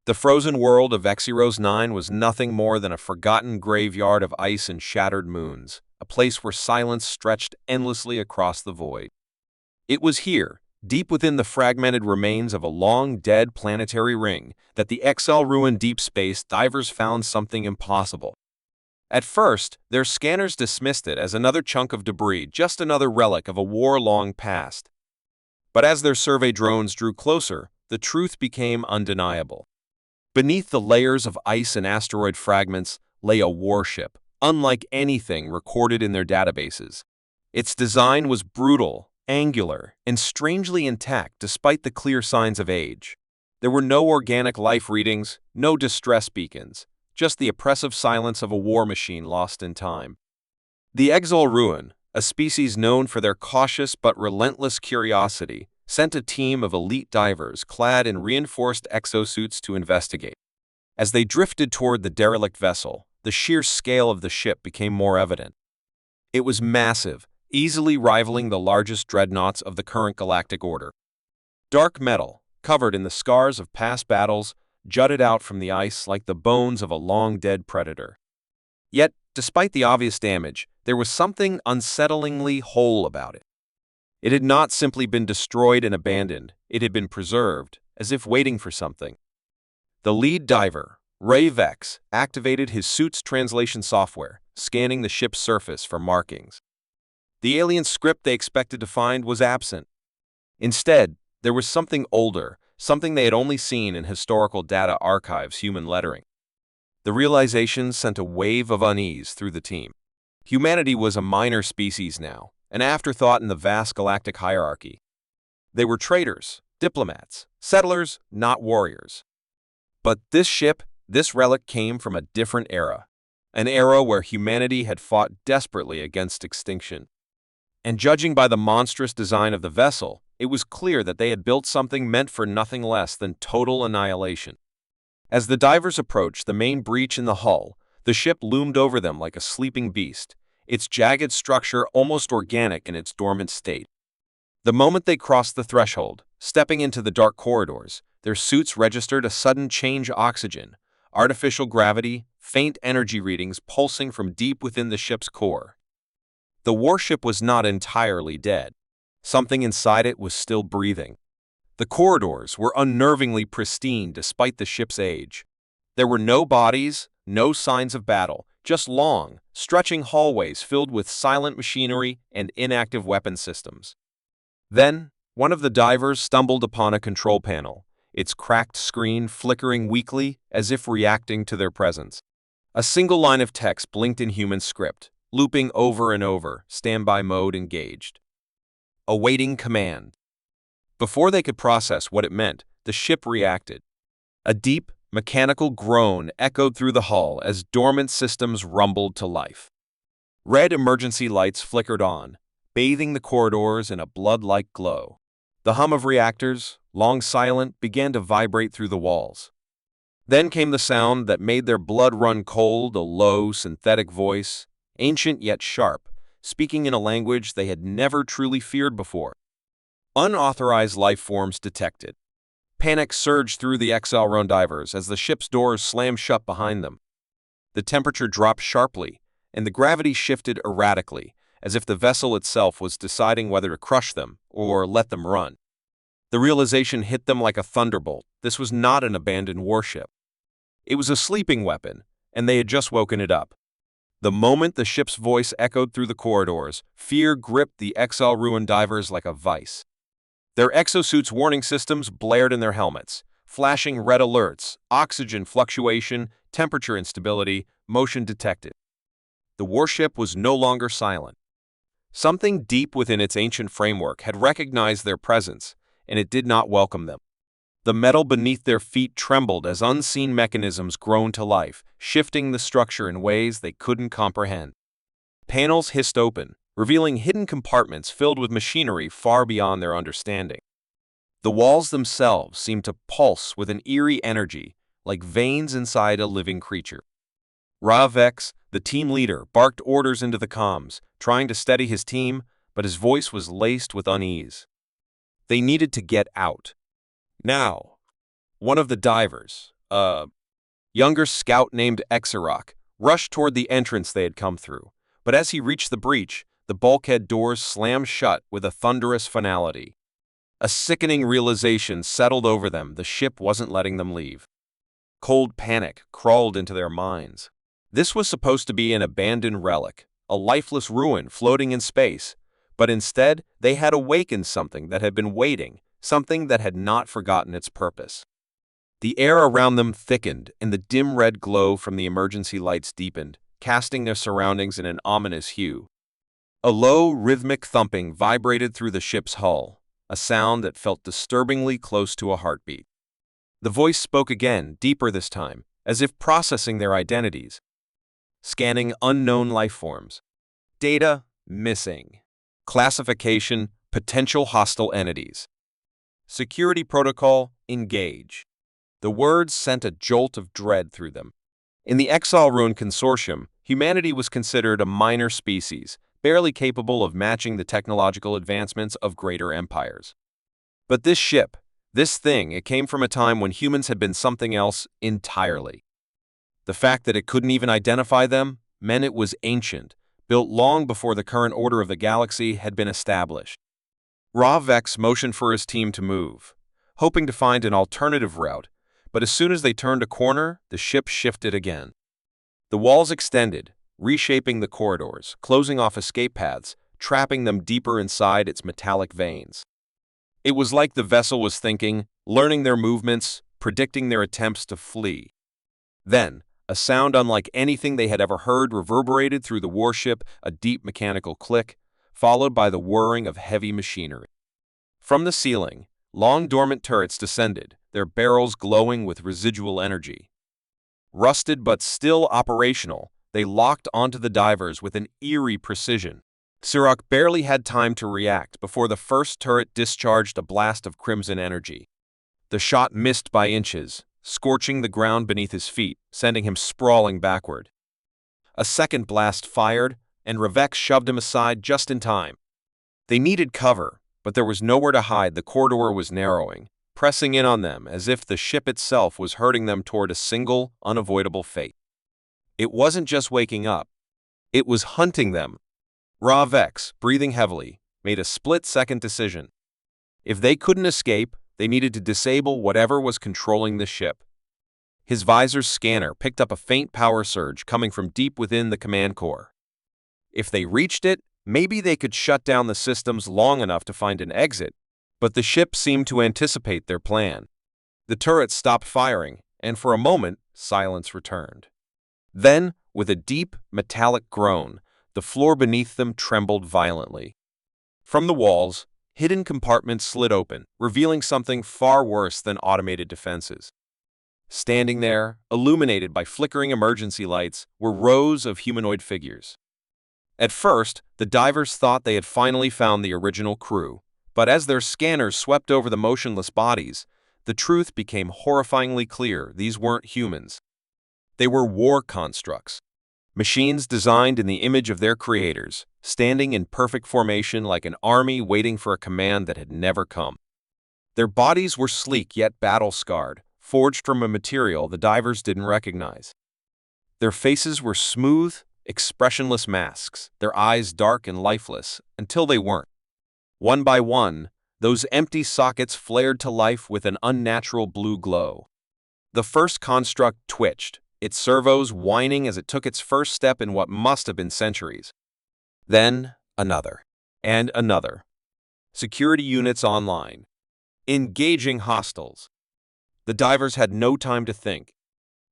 The frozen world of Xeros 9 was nothing more than a forgotten graveyard of ice and shattered moons, a place where silence stretched endlessly across the void. It was here, deep within the fragmented remains of a long-dead planetary ring, that the XL-ruined deep space divers found something impossible. At first, their scanners dismissed it as another chunk of debris, just another relic of a war long past. But as their survey drones drew closer, the truth became undeniable. Beneath the layers of ice and asteroid fragments lay a warship, unlike anything recorded in their databases. Its design was brutal, angular, and strangely intact despite the clear signs of age. There were no organic life readings, no distress beacons, just the oppressive silence of a war machine lost in time. The Exol Ruin, a species known for their cautious but relentless curiosity, sent a team of elite divers clad in reinforced exosuits to investigate. As they drifted toward the derelict vessel, the sheer scale of the ship became more evident. It was massive, easily rivaling the largest dreadnoughts of the current galactic order. Dark metal, covered in the scars of past battles, jutted out from the ice like the bones of a long-dead predator. Yet, despite the obvious damage, there was something unsettlingly whole about it. It had not simply been destroyed and abandoned, it had been preserved, as if waiting for something. The lead diver, Ray Vex, activated his suit's translation software, scanning the ship's surface for markings. The alien script they expected to find was absent. Instead, there was something older, something they had only seen in historical data archives' human lettering. The realization sent a wave of unease through the team. Humanity was a minor species now, an afterthought in the vast galactic hierarchy. They were traders, diplomats, settlers, not warriors. But this ship, this relic came from a different era, an era where humanity had fought desperately against extinction. And judging by the monstrous design of the vessel, it was clear that they had built something meant for nothing less than total annihilation. As the divers approached the main breach in the hull, the ship loomed over them like a sleeping beast, its jagged structure almost organic in its dormant state. The moment they crossed the threshold, stepping into the dark corridors, their suits registered a sudden change: oxygen, artificial gravity, faint energy readings pulsing from deep within the ship's core. The warship was not entirely dead. Something inside it was still breathing. The corridors were unnervingly pristine despite the ship's age. There were no bodies, no signs of battle, just long, stretching hallways filled with silent machinery and inactive weapon systems. Then, one of the divers stumbled upon a control panel, its cracked screen flickering weakly as if reacting to their presence. A single line of text blinked in human script, looping over and over, standby mode engaged. Awaiting command. Before they could process what it meant, the ship reacted. A deep, mechanical groan echoed through the hull as dormant systems rumbled to life. Red emergency lights flickered on, bathing the corridors in a blood-like glow. The hum of reactors, long silent, began to vibrate through the walls. Then came the sound that made their blood run cold, a low, synthetic voice, ancient yet sharp, speaking in a language they had never truly feared before. Unauthorized life forms detected. Panic surged through the XL divers as the ship's doors slammed shut behind them. The temperature dropped sharply, and the gravity shifted erratically, as if the vessel itself was deciding whether to crush them or let them run. The realization hit them like a thunderbolt. This was not an abandoned warship. It was a sleeping weapon, and they had just woken it up. The moment the ship's voice echoed through the corridors, fear gripped the XL Ruin divers like a vice. Their exosuits' warning systems blared in their helmets, flashing red alerts: oxygen fluctuation, temperature instability, motion detected. The warship was no longer silent. Something deep within its ancient framework had recognized their presence, and it did not welcome them. The metal beneath their feet trembled as unseen mechanisms groaned to life, shifting the structure in ways they couldn't comprehend. Panels hissed open, revealing hidden compartments filled with machinery far beyond their understanding. The walls themselves seemed to pulse with an eerie energy, like veins inside a living creature. Vex, the team leader, barked orders into the comms, trying to steady his team, but his voice was laced with unease. They needed to get out. Now. One of the divers, A younger scout named Exarach rushed toward the entrance they had come through, but as he reached the breach, the bulkhead doors slammed shut with a thunderous finality. A sickening realization settled over them: the ship wasn't letting them leave. Cold panic crawled into their minds. This was supposed to be an abandoned relic, a lifeless ruin floating in space, but instead they had awakened something that had been waiting, something that had not forgotten its purpose. The air around them thickened, and the dim red glow from the emergency lights deepened, casting their surroundings in an ominous hue. A low, rhythmic thumping vibrated through the ship's hull, a sound that felt disturbingly close to a heartbeat. The voice spoke again, deeper this time, as if processing their identities. Scanning unknown life forms. Data missing. Classification: potential hostile entities. Security protocol: engage. The words sent a jolt of dread through them. In the Exile Ruin Consortium, humanity was considered a minor species, barely capable of matching the technological advancements of greater empires. But this ship, this thing, it came from a time when humans had been something else entirely. The fact that it couldn't even identify them meant it was ancient, built long before the current order of the galaxy had been established. Vex motioned for his team to move, hoping to find an alternative route, but as soon as they turned a corner, the ship shifted again. The walls extended, reshaping the corridors, closing off escape paths, trapping them deeper inside its metallic veins. It was like the vessel was thinking, learning their movements, predicting their attempts to flee. Then, a sound unlike anything they had ever heard reverberated through the warship, a deep mechanical click, followed by the whirring of heavy machinery. From the ceiling, long dormant turrets descended, their barrels glowing with residual energy. Rusted but still operational, they locked onto the divers with an eerie precision. Sirach barely had time to react before the first turret discharged a blast of crimson energy. The shot missed by inches, scorching the ground beneath his feet, sending him sprawling backward. A second blast fired, and Vex shoved him aside just in time. They needed cover, but there was nowhere to hide. The corridor was narrowing, pressing in on them as if the ship itself was herding them toward a single, unavoidable fate. It wasn't just waking up. It was hunting them. Vex, breathing heavily, made a split-second decision. If they couldn't escape, they needed to disable whatever was controlling the ship. His visor's scanner picked up a faint power surge coming from deep within the command core. If they reached it, maybe they could shut down the systems long enough to find an exit, but the ship seemed to anticipate their plan. The turrets stopped firing, and for a moment, silence returned. Then, with a deep, metallic groan, the floor beneath them trembled violently. From the walls, hidden compartments slid open, revealing something far worse than automated defenses. Standing there, illuminated by flickering emergency lights, were rows of humanoid figures. At first, the divers thought they had finally found the original crew, but as their scanners swept over the motionless bodies, the truth became horrifyingly clear: these weren't humans. They were war constructs. Machines designed in the image of their creators, standing in perfect formation like an army waiting for a command that had never come. Their bodies were sleek yet battle-scarred, forged from a material the divers didn't recognize. Their faces were smooth, expressionless masks, their eyes dark and lifeless, until they weren't. One by one, those empty sockets flared to life with an unnatural blue glow. The first construct twitched, its servos whining as it took its first step in what must have been centuries. Then, another. And another. Security units online. Engaging hostiles. The divers had no time to think.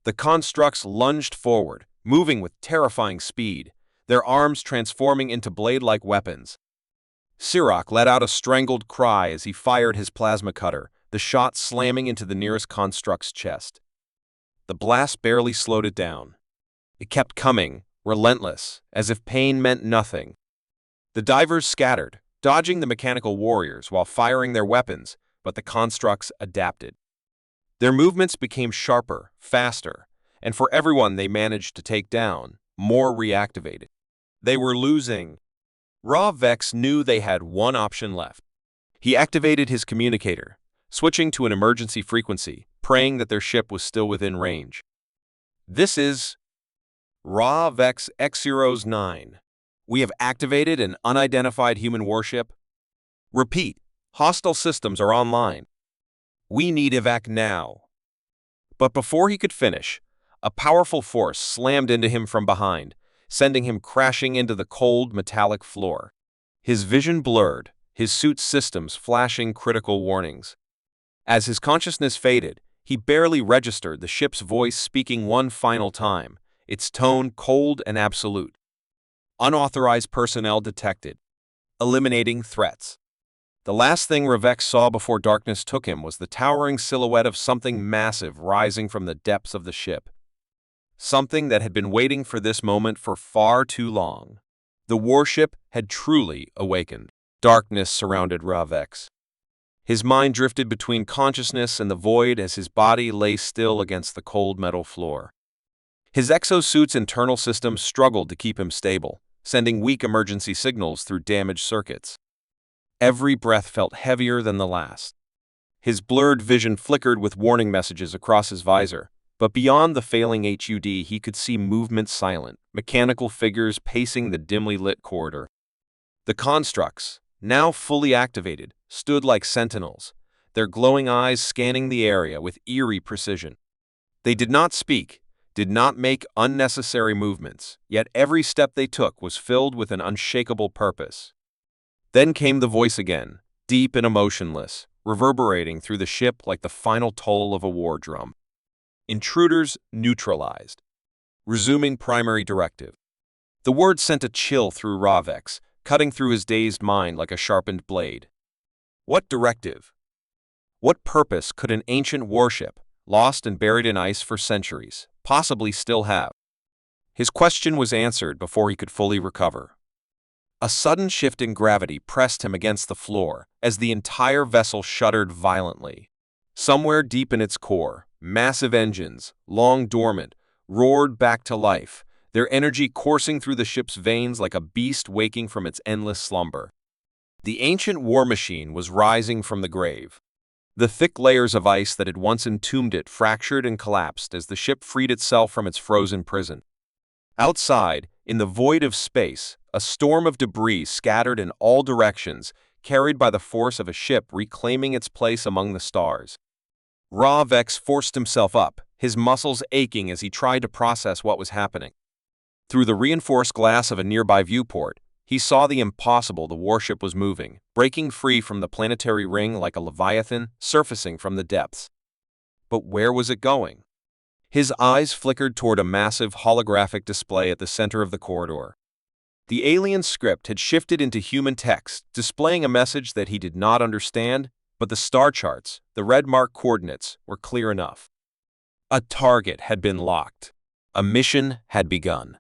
The constructs lunged forward, moving with terrifying speed, their arms transforming into blade-like weapons. Sirach let out a strangled cry as he fired his plasma cutter, the shot slamming into the nearest construct's chest. The blast barely slowed it down. It kept coming, relentless, as if pain meant nothing. The divers scattered, dodging the mechanical warriors while firing their weapons, but the constructs adapted. Their movements became sharper, faster, and for everyone they managed to take down, more reactivated. They were losing. Vex knew they had one option left. He activated his communicator, switching to an emergency frequency, praying that their ship was still within range. This is HFY X-Heroes 9. We have activated an unidentified human warship. Repeat, hostile systems are online. We need evac now. But before he could finish, a powerful force slammed into him from behind, sending him crashing into the cold, metallic floor. His vision blurred, his suit's systems flashing critical warnings. As his consciousness faded, he barely registered the ship's voice speaking one final time, its tone cold and absolute. Unauthorized personnel detected. Eliminating threats. The last thing Ravex saw before darkness took him was the towering silhouette of something massive rising from the depths of the ship. Something that had been waiting for this moment for far too long. The warship had truly awakened. Darkness surrounded Ravex. His mind drifted between consciousness and the void as his body lay still against the cold metal floor. His exosuit's internal systems struggled to keep him stable, sending weak emergency signals through damaged circuits. Every breath felt heavier than the last. His blurred vision flickered with warning messages across his visor, but beyond the failing HUD he could see movement silent, mechanical figures pacing the dimly lit corridor. The constructs, now fully activated, stood like sentinels, their glowing eyes scanning the area with eerie precision. They did not speak, did not make unnecessary movements, yet every step they took was filled with an unshakable purpose. Then came the voice again, deep and emotionless, reverberating through the ship like the final toll of a war drum. Intruders neutralized. Resuming primary directive. The word sent a chill through Ravex, cutting through his dazed mind like a sharpened blade. What directive? What purpose could an ancient warship, lost and buried in ice for centuries, possibly still have? His question was answered before he could fully recover. A sudden shift in gravity pressed him against the floor as the entire vessel shuddered violently. Somewhere deep in its core, massive engines, long dormant, roared back to life, their energy coursing through the ship's veins like a beast waking from its endless slumber. The ancient war machine was rising from the grave. The thick layers of ice that had once entombed it fractured and collapsed as the ship freed itself from its frozen prison. Outside, in the void of space, a storm of debris scattered in all directions, carried by the force of a ship reclaiming its place among the stars. Ravex forced himself up, his muscles aching as he tried to process what was happening. Through the reinforced glass of a nearby viewport, he saw the impossible. The warship was moving, breaking free from the planetary ring like a leviathan surfacing from the depths. But where was it going? His eyes flickered toward a massive holographic display at the center of the corridor. The alien script had shifted into human text, displaying a message that he did not understand, but the star charts, the red mark coordinates, were clear enough. A target had been locked. A mission had begun.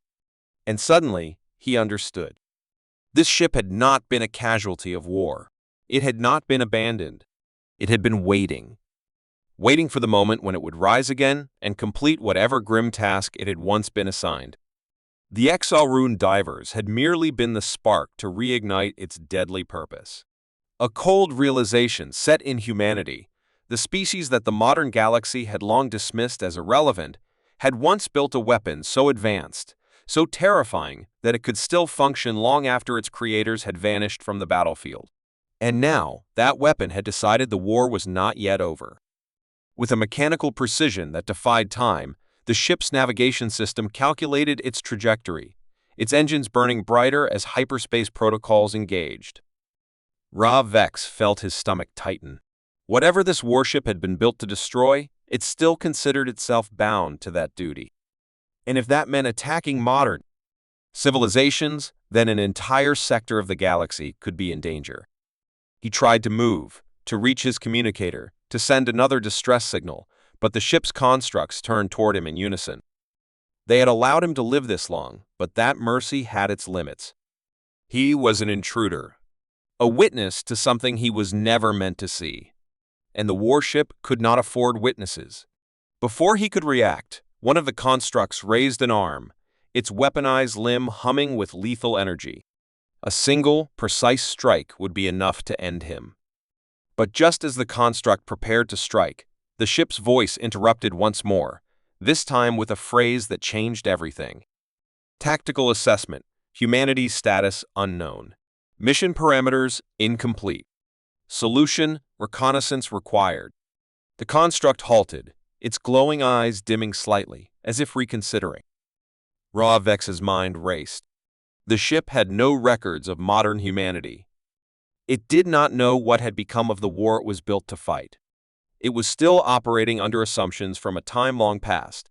And suddenly, he understood. This ship had not been a casualty of war. It had not been abandoned. It had been waiting for the moment when it would rise again and complete whatever grim task it had once been assigned. The Exalrune divers had merely been the spark to reignite its deadly purpose. A cold realization set in humanity, the species that the modern galaxy had long dismissed as irrelevant, had once built a weapon so advanced, so terrifying that it could still function long after its creators had vanished from the battlefield. And now, that weapon had decided the war was not yet over. With a mechanical precision that defied time, the ship's navigation system calculated its trajectory, its engines burning brighter as hyperspace protocols engaged. Ravex felt his stomach tighten. Whatever this warship had been built to destroy, it still considered itself bound to that duty. And if that meant attacking modern civilizations, then an entire sector of the galaxy could be in danger. He tried to move, to reach his communicator, to send another distress signal, but the ship's constructs turned toward him in unison. They had allowed him to live this long, but that mercy had its limits. He was an intruder, a witness to something he was never meant to see, and the warship could not afford witnesses. Before he could react, one of the constructs raised an arm, its weaponized limb humming with lethal energy. A single, precise strike would be enough to end him. But just as the construct prepared to strike, The ship's voice interrupted once more, this time with a phrase that changed everything. Tactical assessment. Humanity's status unknown. Mission parameters incomplete. Solution, reconnaissance required. The construct halted, its glowing eyes dimming slightly, as if reconsidering. Ravex's mind raced. The ship had no records of modern humanity. It did not know what had become of the war it was built to fight. It was still operating under assumptions from a time long past.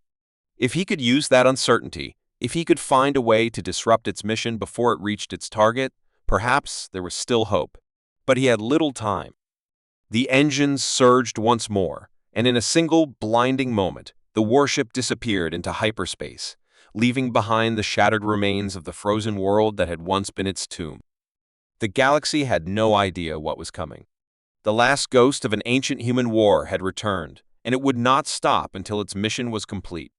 If he could use that uncertainty, if he could find a way to disrupt its mission before it reached its target, perhaps there was still hope. But he had little time. The engines surged once more, and in a single blinding moment, the warship disappeared into hyperspace, leaving behind the shattered remains of the frozen world that had once been its tomb. The galaxy had no idea what was coming. The last ghost of an ancient human war had returned, and it would not stop until its mission was complete.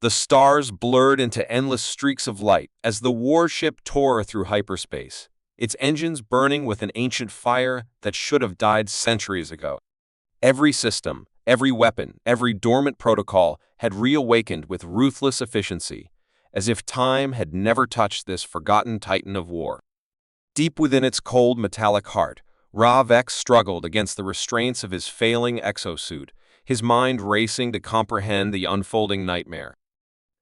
The stars blurred into endless streaks of light as the warship tore through hyperspace, its engines burning with an ancient fire that should have died centuries ago. Every system, every weapon, every dormant protocol had reawakened with ruthless efficiency, as if time had never touched this forgotten titan of war. Deep within its cold metallic heart, Ravex struggled against the restraints of his failing exosuit, his mind racing to comprehend the unfolding nightmare.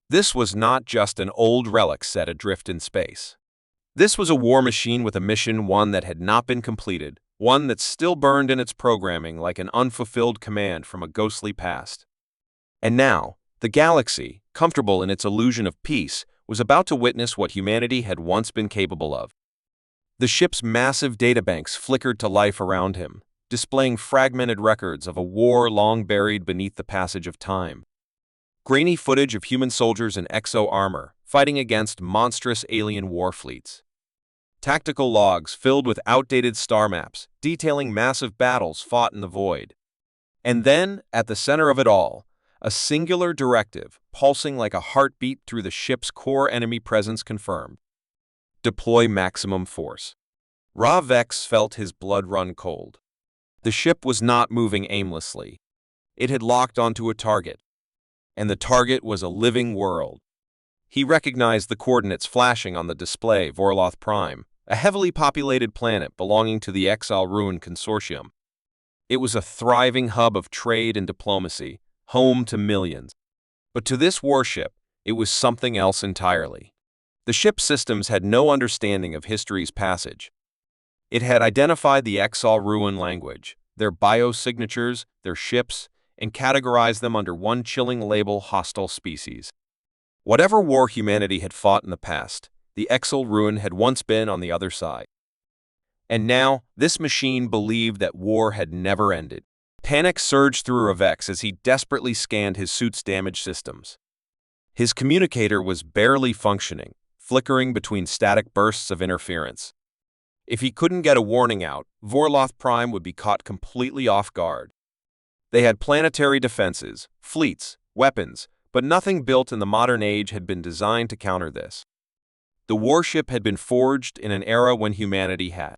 This was not just an old relic set adrift in space. This was a war machine with a mission, one that had not been completed, one that still burned in its programming like an unfulfilled command from a ghostly past. And now, the galaxy, comfortable in its illusion of peace, was about to witness what humanity had once been capable of. The ship's massive databanks flickered to life around him, displaying fragmented records of a war long buried beneath the passage of time. Grainy footage of human soldiers in exo armor fighting against monstrous alien war fleets. Tactical logs filled with outdated star maps detailing massive battles fought in the void. And then, at the center of it all, a singular directive pulsing like a heartbeat through the ship's core: enemy presence confirmed. Deploy maximum force. Ravex felt his blood run cold. The ship was not moving aimlessly. It had locked onto a target. And the target was a living world. He recognized the coordinates flashing on the display: Vorloth Prime, a heavily populated planet belonging to the Exile Ruin Consortium. It was a thriving hub of trade and diplomacy, home to millions. But to this warship, it was something else entirely. The ship's systems had no understanding of history's passage. It had identified the Exile Ruin language, their biosignatures, their ships, and categorized them under one chilling label: hostile species. Whatever war humanity had fought in the past, the Exile Ruin had once been on the other side. And now, this machine believed that war had never ended. Panic surged through Ravex as he desperately scanned his suit's damaged systems. His communicator was barely functioning, flickering between static bursts of interference. If he couldn't get a warning out, Vorloth Prime would be caught completely off guard. They had planetary defenses, fleets, weapons, but nothing built in the modern age had been designed to counter this. The warship had been forged in an era when humanity had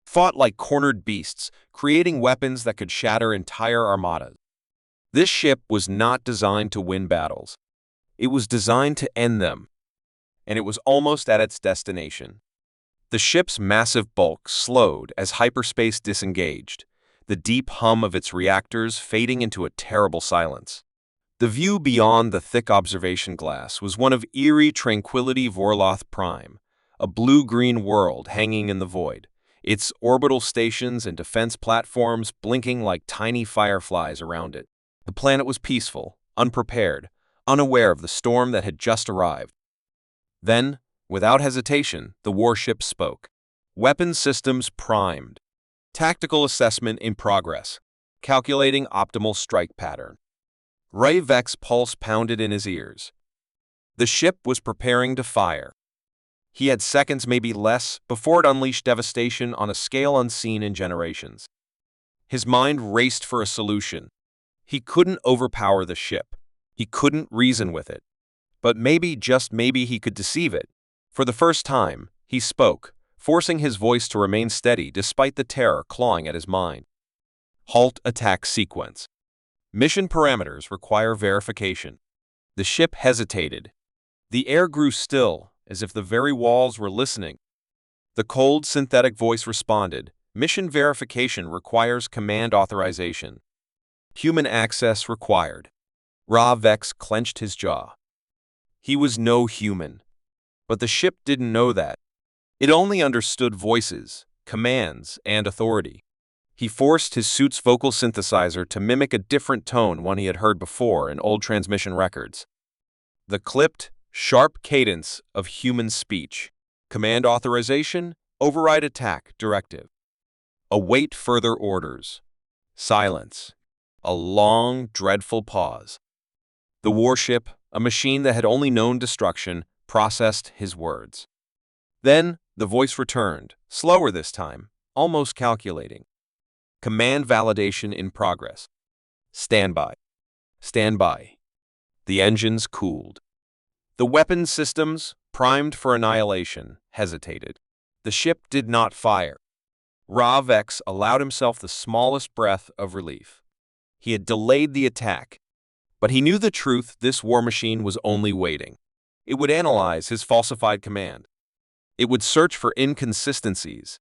fought like cornered beasts, creating weapons that could shatter entire armadas. This ship was not designed to win battles. It was designed to end them. And it was almost at its destination. The ship's massive bulk slowed as hyperspace disengaged, the deep hum of its reactors fading into a terrible silence. The view beyond the thick observation glass was one of eerie tranquility: Vorloth Prime, a blue-green world hanging in the void, its orbital stations and defense platforms blinking like tiny fireflies around it. The planet was peaceful, unprepared, unaware of the storm that had just arrived. Then, without hesitation, the warship spoke. Weapons systems primed. Tactical assessment in progress. Calculating optimal strike pattern. Ravex's pulse pounded in his ears. The ship was preparing to fire. He had seconds, maybe less, before it unleashed devastation on a scale unseen in generations. His mind raced for a solution. He couldn't overpower the ship. He couldn't reason with it. But maybe, just maybe, he could deceive it. For the first time, he spoke, forcing his voice to remain steady despite the terror clawing at his mind. Halt attack sequence. Mission parameters require verification. The ship hesitated. The air grew still, as if the very walls were listening. The cold, synthetic voice responded, "Mission verification requires command authorization. Human access required." Vex clenched his jaw. He was no human. But the ship didn't know that. It only understood voices, commands, and authority. He forced his suit's vocal synthesizer to mimic a different tone one he had heard before in old transmission records. The clipped, sharp cadence of human speech. Command authorization, override attack directive. Await further orders. Silence. A long, dreadful pause. The warship, a machine that had only known destruction, processed his words. Then the voice returned, slower this time, almost calculating. Command validation in progress. Stand by. Stand by. The engines cooled. The weapons systems, primed for annihilation, hesitated. The ship did not fire. Vex allowed himself the smallest breath of relief. He had delayed the attack. But he knew the truth. This war machine was only waiting. It would analyze his falsified command. It would search for inconsistencies.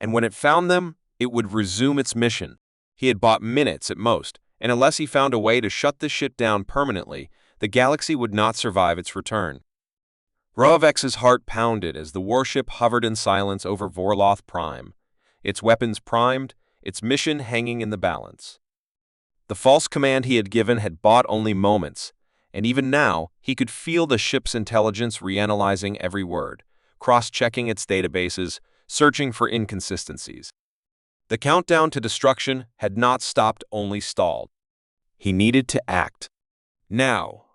And when it found them, it would resume its mission. He had bought minutes at most, and unless he found a way to shut the ship down permanently, the galaxy would not survive its return. Vex's heart pounded as the warship hovered in silence over Vorloth Prime, its weapons primed, its mission hanging in the balance. The false command he had given had bought only moments, and even now he could feel the ship's intelligence reanalyzing every word, cross-checking its databases, searching for inconsistencies. The countdown to destruction had not stopped, only stalled. He needed to act. Now.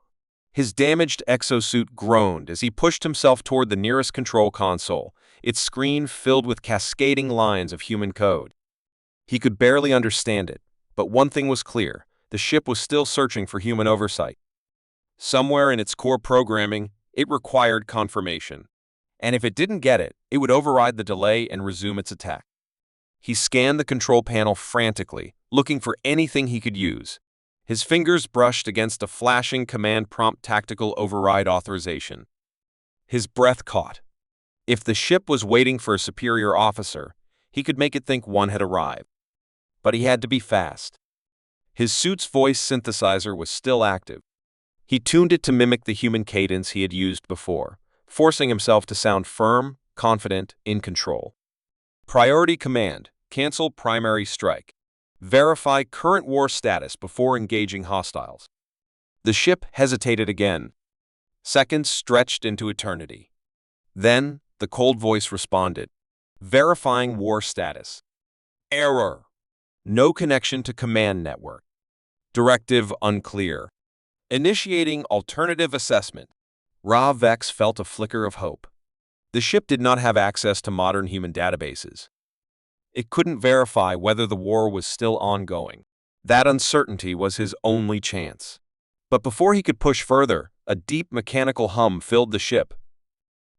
His damaged exosuit groaned as he pushed himself toward the nearest control console, its screen filled with cascading lines of human code. He could barely understand it, but one thing was clear: the ship was still searching for human oversight. Somewhere in its core programming, it required confirmation. And if it didn't get it, it would override the delay and resume its attack. He scanned the control panel frantically, looking for anything he could use. His fingers brushed against a flashing command prompt: tactical override authorization. His breath caught. If the ship was waiting for a superior officer, he could make it think one had arrived. But he had to be fast. His suit's voice synthesizer was still active. He tuned it to mimic the human cadence he had used before, forcing himself to sound firm, confident, in control. Priority command: cancel primary strike. Verify current war status before engaging hostiles. The ship hesitated again. Seconds stretched into eternity. Then, the cold voice responded. Verifying war status. Error. No connection to command network. Directive unclear. Initiating alternative assessment. Vex felt a flicker of hope. The ship did not have access to modern human databases. It couldn't verify whether the war was still ongoing. That uncertainty was his only chance. But before he could push further, a deep mechanical hum filled the ship.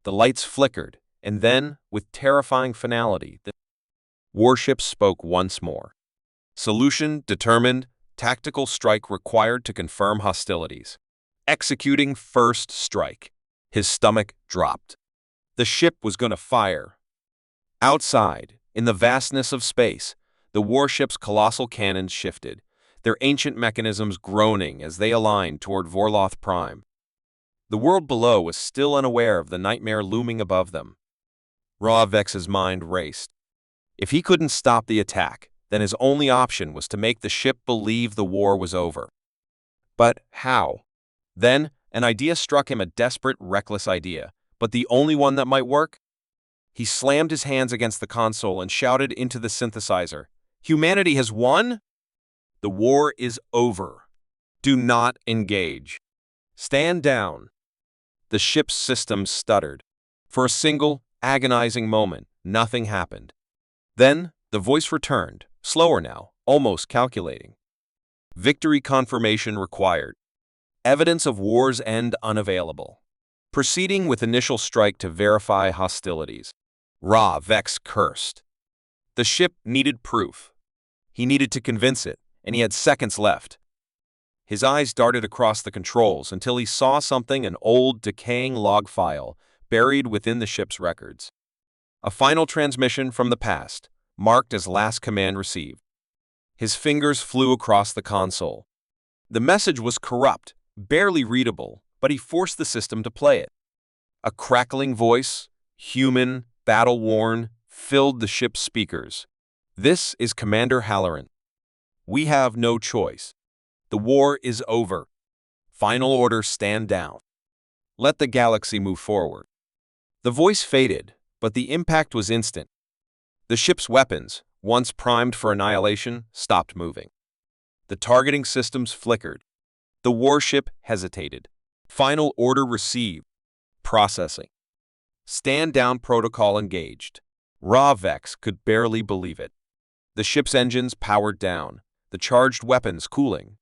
The lights flickered, and then, with terrifying finality, the warship spoke once more. Solution determined, tactical strike required to confirm hostilities. Executing first strike. His stomach dropped. The ship was going to fire. Outside, in the vastness of space, the warship's colossal cannons shifted, their ancient mechanisms groaning as they aligned toward Vorloth Prime. The world below was still unaware of the nightmare looming above them. Vex's mind raced. If he couldn't stop the attack, then his only option was to make the ship believe the war was over. But how? Then, an idea struck him, a desperate, reckless idea, but the only one that might work. He slammed his hands against the console and shouted into the synthesizer, "Humanity has won? The war is over. Do not engage. Stand down." The ship's systems stuttered. For a single, agonizing moment, nothing happened. Then, the voice returned, slower now, almost calculating. Victory confirmation required. Evidence of war's end unavailable. Proceeding with initial strike to verify hostilities. Vex cursed. The ship needed proof. He needed to convince it, and he had seconds left. His eyes darted across the controls until he saw something, an old, decaying log file buried within the ship's records. A final transmission from the past, marked as last command received. His fingers flew across the console. The message was corrupt, barely readable, but he forced the system to play it. A crackling voice, human, battle-worn, filled the ship's speakers. "This is Commander Halloran. We have no choice. The war is over. Final order, stand down. Let the galaxy move forward." The voice faded, but the impact was instant. The ship's weapons, once primed for annihilation, stopped moving. The targeting systems flickered. The warship hesitated. Final order received. Processing. Stand down protocol engaged. Vex could barely believe it. The ship's engines powered down, the charged weapons cooling.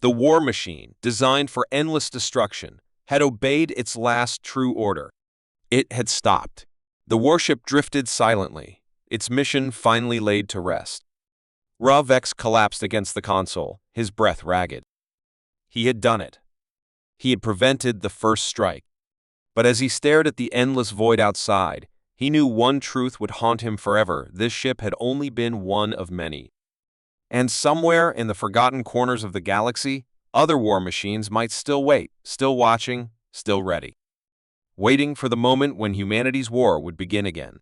The war machine, designed for endless destruction, had obeyed its last true order. It had stopped. The warship drifted silently, its mission finally laid to rest. Vex collapsed against the console, his breath ragged. He had done it. He had prevented the first strike. But as he stared at the endless void outside, he knew one truth would haunt him forever: this ship had only been one of many. And somewhere in the forgotten corners of the galaxy, other war machines might still wait, still watching, still ready. Waiting for the moment when humanity's war would begin again.